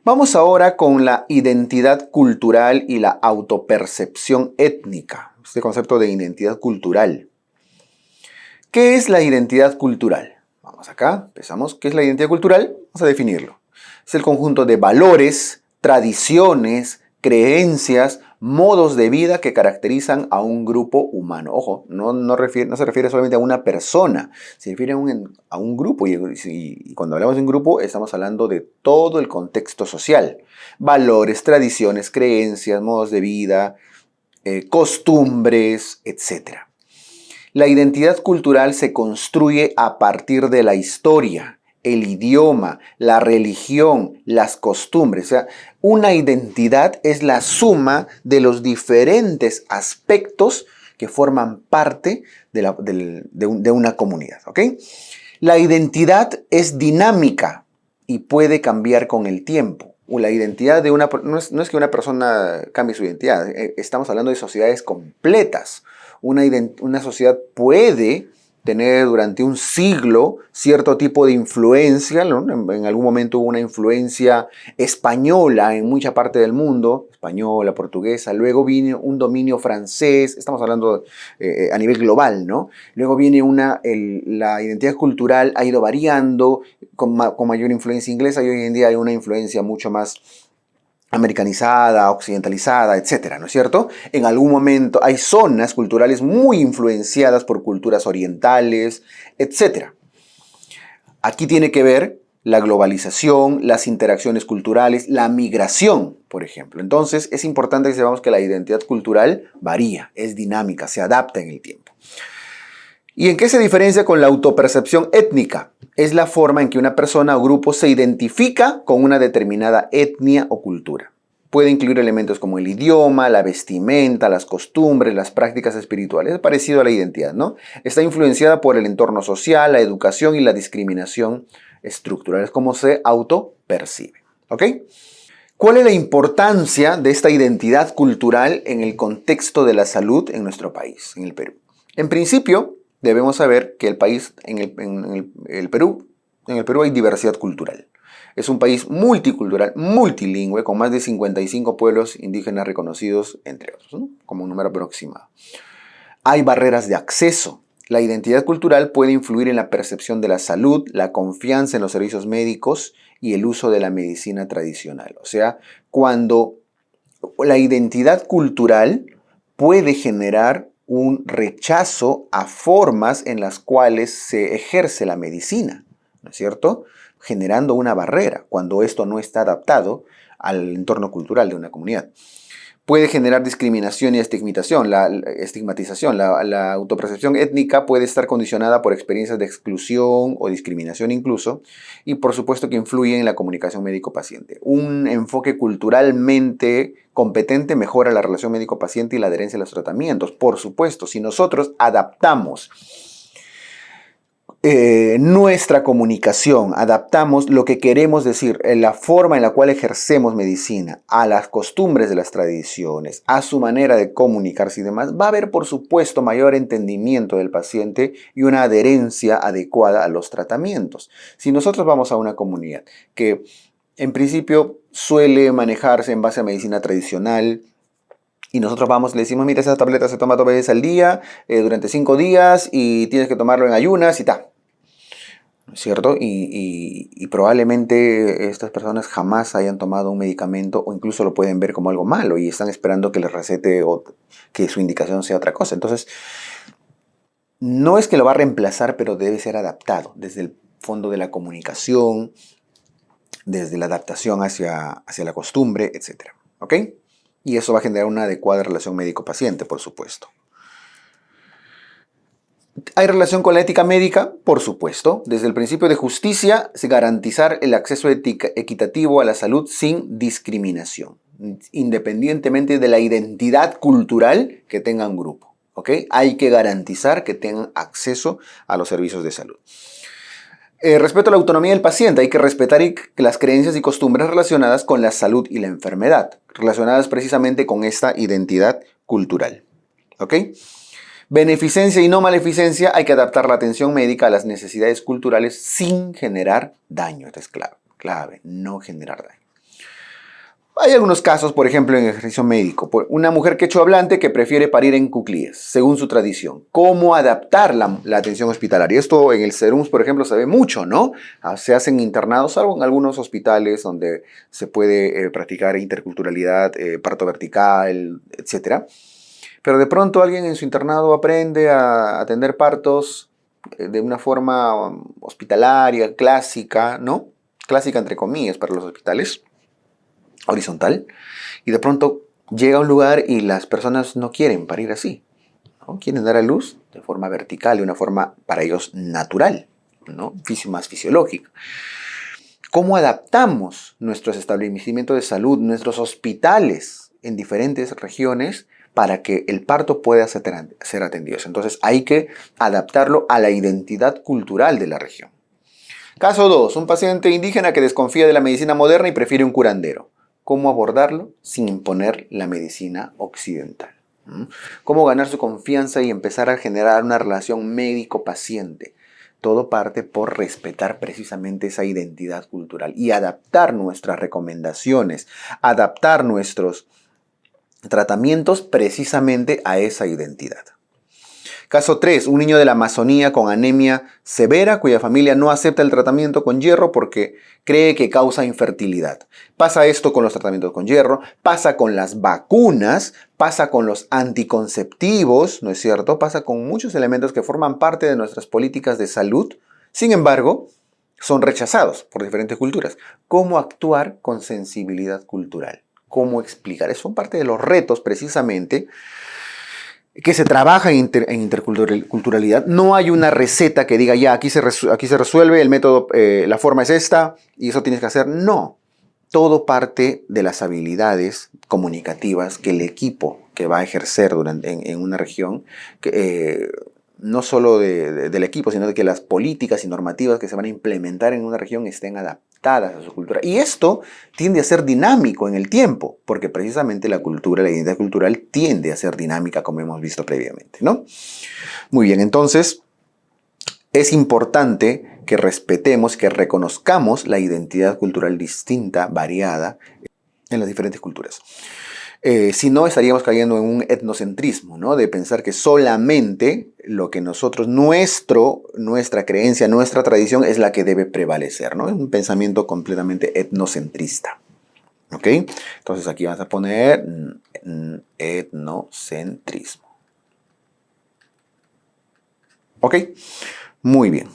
Vamos ahora con la identidad cultural y la autopercepción étnica. Este concepto de identidad cultural. ¿Qué es la identidad cultural? Vamos acá, empezamos. ¿Qué es la identidad cultural? Vamos a definirlo. Es el conjunto de valores, tradiciones, creencias, modos de vida que caracterizan a un grupo humano. Ojo, no se refiere solamente a una persona, se refiere a un grupo. Y cuando hablamos de un grupo, estamos hablando de todo el contexto social. Valores, tradiciones, creencias, modos de vida, costumbres, etc. La identidad cultural se construye a partir de la historia, el idioma, la religión, las costumbres. O sea, una identidad es la suma de los diferentes aspectos que forman parte de una comunidad. ¿Ok? La identidad es dinámica y puede cambiar con el tiempo. La identidad de no es que una persona cambie su identidad, estamos hablando de sociedades completas. Una sociedad puede tener durante un siglo cierto tipo de influencia, ¿no? En algún momento hubo una influencia española en mucha parte del mundo, española, portuguesa, luego vino un dominio francés, estamos hablando a nivel global, ¿no? Luego viene la identidad cultural ha ido variando con mayor influencia inglesa y hoy en día hay una influencia mucho más americanizada, occidentalizada, etcétera, ¿no es cierto? En algún momento hay zonas culturales muy influenciadas por culturas orientales, etcétera. Aquí tiene que ver la globalización, las interacciones culturales, la migración, por ejemplo. Entonces, es importante que sepamos que la identidad cultural varía, es dinámica, se adapta en el tiempo. ¿Y en qué se diferencia con la autopercepción étnica? Es la forma en que una persona o grupo se identifica con una determinada etnia o cultura. Puede incluir elementos como el idioma, la vestimenta, las costumbres, las prácticas espirituales. Es parecido a la identidad, ¿no? Está influenciada por el entorno social, la educación y la discriminación estructural. Es como se autopercibe. ¿Ok? ¿Cuál es la importancia de esta identidad cultural en el contexto de la salud en nuestro país, en el Perú? En principio, debemos saber que en el Perú hay diversidad cultural. Es un país multicultural, multilingüe, con más de 55 pueblos indígenas reconocidos, entre otros, ¿no? Como un número aproximado. Hay barreras de acceso. La identidad cultural puede influir en la percepción de la salud, la confianza en los servicios médicos y el uso de la medicina tradicional. O sea, cuando la identidad cultural puede generar un rechazo a formas en las cuales se ejerce la medicina, ¿no es cierto? Generando una barrera cuando esto no está adaptado al entorno cultural de una comunidad. Puede generar discriminación y estigmatización. La autopercepción étnica puede estar condicionada por experiencias de exclusión o discriminación incluso, y por supuesto que influye en la comunicación médico-paciente. Un enfoque culturalmente competente mejora la relación médico-paciente y la adherencia a los tratamientos. Por supuesto, si nosotros adaptamos nuestra comunicación, adaptamos lo que queremos decir, la forma en la cual ejercemos medicina, a las costumbres de las tradiciones, a su manera de comunicarse y demás, va a haber, por supuesto, mayor entendimiento del paciente y una adherencia adecuada a los tratamientos. Si nosotros vamos a una comunidad que, en principio, suele manejarse en base a medicina tradicional, y nosotros le decimos, mira, esa tableta se toma 2 veces al día, durante 5 días, y tienes que tomarlo en ayunas y tal. ¿Cierto? Y probablemente estas personas jamás hayan tomado un medicamento o incluso lo pueden ver como algo malo y están esperando que les recete o que su indicación sea otra cosa. Entonces, no es que lo va a reemplazar, pero debe ser adaptado desde el fondo de la comunicación, desde la adaptación hacia la costumbre, etc. ¿Ok? Y eso va a generar una adecuada relación médico-paciente, por supuesto. ¿Hay relación con la ética médica? Por supuesto. Desde el principio de justicia, es garantizar el acceso equitativo a la salud sin discriminación, independientemente de la identidad cultural que tenga un grupo. ¿Ok? Hay que garantizar que tengan acceso a los servicios de salud. Respeto a la autonomía del paciente, hay que respetar las creencias y costumbres relacionadas con la salud y la enfermedad, relacionadas precisamente con esta identidad cultural. ¿Ok? Beneficencia y no maleficencia, hay que adaptar la atención médica a las necesidades culturales sin generar daño. Esto es clave, no generar daño. Hay algunos casos, por ejemplo, en ejercicio médico. Una mujer quechohablante que prefiere parir en cuclíes, según su tradición. ¿Cómo adaptar la atención hospitalaria? Esto en el SERUMS, por ejemplo, se ve mucho, ¿no? Se hacen internados, salvo en algunos hospitales donde se puede practicar interculturalidad, parto vertical, etcétera. Pero de pronto alguien en su internado aprende a atender partos de una forma hospitalaria, clásica, ¿no? Clásica entre comillas para los hospitales, horizontal, y de pronto llega a un lugar y las personas no quieren parir así, ¿no? Quieren dar a luz de forma vertical, de una forma para ellos natural, ¿no? Más fisiológica. ¿Cómo adaptamos nuestros establecimientos de salud, nuestros hospitales en diferentes regiones para que el parto pueda ser atendido? Entonces hay que adaptarlo a la identidad cultural de la región. Caso 2. Un paciente indígena que desconfía de la medicina moderna y prefiere un curandero. ¿Cómo abordarlo sin imponer la medicina occidental? ¿Cómo ganar su confianza y empezar a generar una relación médico-paciente? Todo parte por respetar precisamente esa identidad cultural y adaptar nuestras recomendaciones, adaptar nuestros tratamientos precisamente a esa identidad. Caso 3. Un niño de la Amazonía con anemia severa cuya familia no acepta el tratamiento con hierro porque cree que causa infertilidad. Pasa esto con los tratamientos con hierro, pasa con las vacunas, pasa con los anticonceptivos, ¿no es cierto? Pasa con muchos elementos que forman parte de nuestras políticas de salud. Sin embargo, son rechazados por diferentes culturas. ¿Cómo actuar con sensibilidad cultural? ¿Cómo explicar? Eso son parte de los retos precisamente que se trabaja en interculturalidad. No hay una receta que diga ya, aquí se resuelve, el método, la forma es esta y eso tienes que hacer. No, todo parte de las habilidades comunicativas que el equipo que va a ejercer en una región, no solo del equipo, sino de que las políticas y normativas que se van a implementar en una región estén adaptadas a su cultura. Y esto tiende a ser dinámico en el tiempo, porque precisamente la cultura, la identidad cultural tiende a ser dinámica, como hemos visto previamente, ¿no? Muy bien, entonces es importante que respetemos, que reconozcamos la identidad cultural distinta, variada, en las diferentes culturas. Si no, estaríamos cayendo en un etnocentrismo, ¿no? De pensar que solamente lo que nosotros, nuestra creencia, nuestra tradición es la que debe prevalecer, ¿no? Es un pensamiento completamente etnocentrista. ¿Ok? Entonces aquí vas a poner etnocentrismo. ¿Ok? Muy bien.